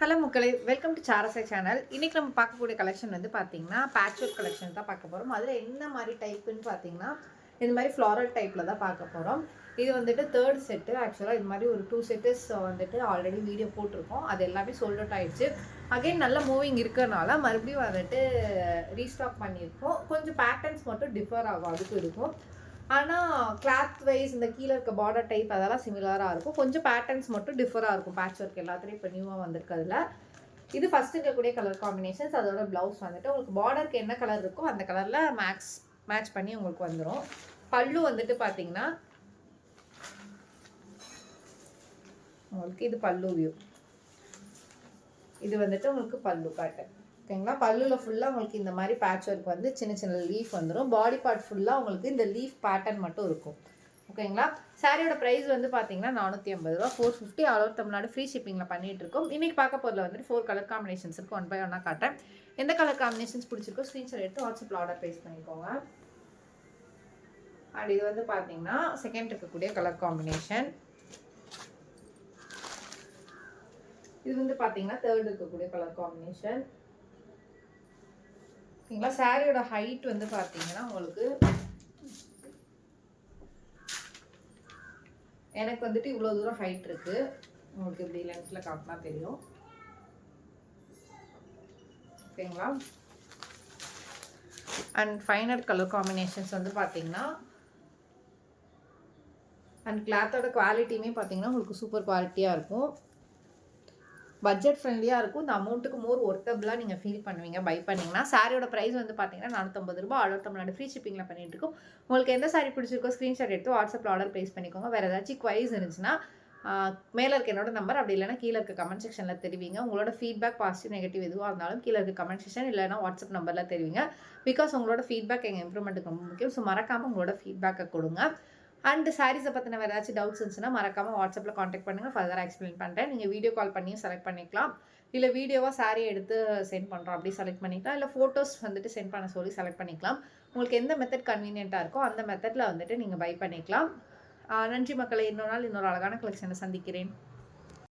Hello மக்களே, welcome to சாரசை channel. இன்றைக்கி நம்ம பார்க்கக்கூடிய கலெக்ஷன் வந்து பார்த்திங்கன்னா பேட்ச் ஒர்க் கலெக்ஷன் தான் பார்க்க போகிறோம். அதில் என்ன மாதிரி டைப்புன்னு பார்த்தீங்கன்னா இந்த மாதிரி ஃப்ளாரல் டைப்பில் தான் பார்க்க போகிறோம். இது வந்துட்டு தேர்ட் செட்டு. ஆக்சுவலாக இது மாதிரி ஒரு 2 செட்டஸ் வந்துட்டு ஆல்ரெடி வீடியோ போட்டிருக்கோம். அது எல்லாமே சோல்ட் அவுட் ஆகிடுச்சு. அகைன் நல்ல மூவிங் இருக்கிறனால மறுபடியும் வந்துட்டு ரீஸ்டாக் பண்ணியிருக்கோம். கொஞ்சம் பேட்டர்ன்ஸ் மட்டும் டிஃபர் ஆகும், அதுக்கு இருக்கும். ஆனால் கிளாத் வைஸ் இந்த கீழே இருக்க பார்டர் டைப் அதெல்லாம் சிமிலராக இருக்கும். கொஞ்சம் பேட்டர்ன்ஸ் மட்டும் டிஃபராக இருக்கும். பேட்ச் ஒர்க் எல்லாத்துலேயும் இப்போ நியூவாக வந்திருக்கிறதுல இது ஃபஸ்ட்டு இருக்கக்கூடிய கலர் காம்பினேஷன்ஸ். அதோட ப்ளவுஸ் வந்துட்டு உங்களுக்கு பார்டருக்கு என்ன கலர் இருக்கோ அந்த கலரில் மேட்ச் பண்ணி உங்களுக்கு வந்துடும். பல்லு வந்துட்டு பார்த்தீங்கன்னா உங்களுக்கு இது பல்லு வியூ. இது வந்துட்டு உங்களுக்கு பல்லு பேட்டர்ன். ஓகேங்களா? பல்லுவில் ஃபுல்லாக உங்களுக்கு இந்த மாதிரி பேட்ச் ஒர்க் வந்து சின்ன சின்ன லீஃப் வந்துடும். பாடி பார்ட் ஃபுல்லாக உங்களுக்கு இந்த லீஃப் பேட்டர்ன் மட்டும் இருக்கும். ஓகேங்களா? சாரியோட ப்ரைஸ் வந்து பார்த்தீங்கன்னா 450 ரூபா, 450 ஆல் ஓவர் தமிழ்நாடு ஃப்ரீ ஷிப்பிங்கில் பண்ணிகிட்டு இருக்கோம். இன்றைக்கி பார்க்க போகிறதுல வந்துட்டு 4 கலர் காம்பினேஷன்ஸ் இருக்குது. 1 பை 1 காட்டுறேன். எந்த கலர் காம்பினேஷன்ஸ் பிடிச்சிருக்கோ ஸ்க்ரீன்ஷாட் எடுத்து வாட்ஸ்அப்பில் ஆர்டர் ப்ளேஸ் பண்ணிக்கோங்க. அண்ட் இது வந்து பார்த்தீங்கன்னா செகண்ட் இருக்கக்கூடிய கலர் காம்பினேஷன். இது வந்து பார்த்தீங்கன்னா தேர்ட் இருக்கக்கூடிய கலர் காம்பினேஷன். ஓகேங்களா? சாரியோட ஹைட் வந்து பார்த்தீங்கன்னா உங்களுக்கு எனக்கு வந்துட்டு இவ்வளோ தூரம் ஹைட் இருக்குது. உங்களுக்கு இப்படி லென்ஸில் காட்டினா தெரியும். ஓகேங்களா? அண்ட் ஃபைனல் கலர் காம்பினேஷன்ஸ் வந்து பார்த்தீங்கன்னா அண்ட் கிளாத்தோட குவாலிட்டியுமே பார்த்தீங்கன்னா உங்களுக்கு சூப்பர் குவாலிட்டியாக இருக்கும். பட்ஜெட் ஃப்ரெண்ட்லியாக இருக்கும். இந்த அமௌண்ட்டுக்கு மோர் ஒர்த்தபிளாக நீங்கள் ஃபீல் பண்ணுவீங்க பை பண்ணிங்கன்னா. சாரியோட ப்ரைஸ் வந்து பார்த்தீங்கன்னா 450 ரூபா, ஆல் ஓவர் தமிழ்நாடு ஃப்ரீ ஷிப்பிங்கில் பண்ணிட்டு இருக்கோம். உங்களுக்கு எந்த சாரி பிடிச்சிருக்கோ ஸ்க்ரீன்ஷாட் எடுத்து வாட்ஸ்அப்பில் ஆர்டர் ப்ளேஸ் பண்ணிக்கோங்க. வேறு ஏதாச்சும் குவைஸ் இருந்துச்சுன்னா மேலே இருக்க என்னோட நம்பர், அப்படி இல்லைனா கீழே இருக்க கமெண்ட் செக்ஷனில் தெரிவிங்க. உங்களோட ஃபீட்பேக் பாசிட்டிவ் நெகட்டிவ் எதுவாக இருந்தாலும் கீழே இருக்க கமெண்ட் செக்ஷன் இல்லைனா வாட்ஸ்அப் நம்பரில் தெரிவிங்க. பிகாஸ் உங்களோட ஃபீட்பேக் எங்கள் இம்ப்ரூவ்மெண்ட்டுக்கு ரொம்ப முக்கியம். ஸோ மறக்காமல் உங்களோட ஃபீட்பேக்கை கொடுங்க. அண்ட் சாரீஸை பற்றின வேறு ஏதாச்சும் டவுட்ஸ் இருந்துச்சுன்னா மறக்காமல் வாட்ஸ்அப்பில் காண்டாக்ட் பண்ணுங்கள். ஃபர்தராக எக்ஸ்பிளைன் பண்ணுறேன். நீங்கள் வீடியோ கால் பண்ணியும் செலக்ட் பண்ணிக்கலாம். இல்லை வீடியோவாக சாரியை எடுத்து சென்ட் பண்ணுறோம் அப்படி செலக்ட் பண்ணிக்கலாம். இல்லை ஃபோட்டோஸ் வந்துட்டு சென்ட் பண்ண சொல்லி செலக்ட் பண்ணிக்கலாம். உங்களுக்கு எந்த மெத்தட் கன்வீனியண்ட்டாக இருக்கோ அந்த மெத்தடில் வந்துட்டு நீங்கள் பை பண்ணிக்கலாம். நன்றி மக்களை. இன்னொரு நாள் இன்னொரு அழகான கலெக்ஷனை சந்திக்கிறேன்.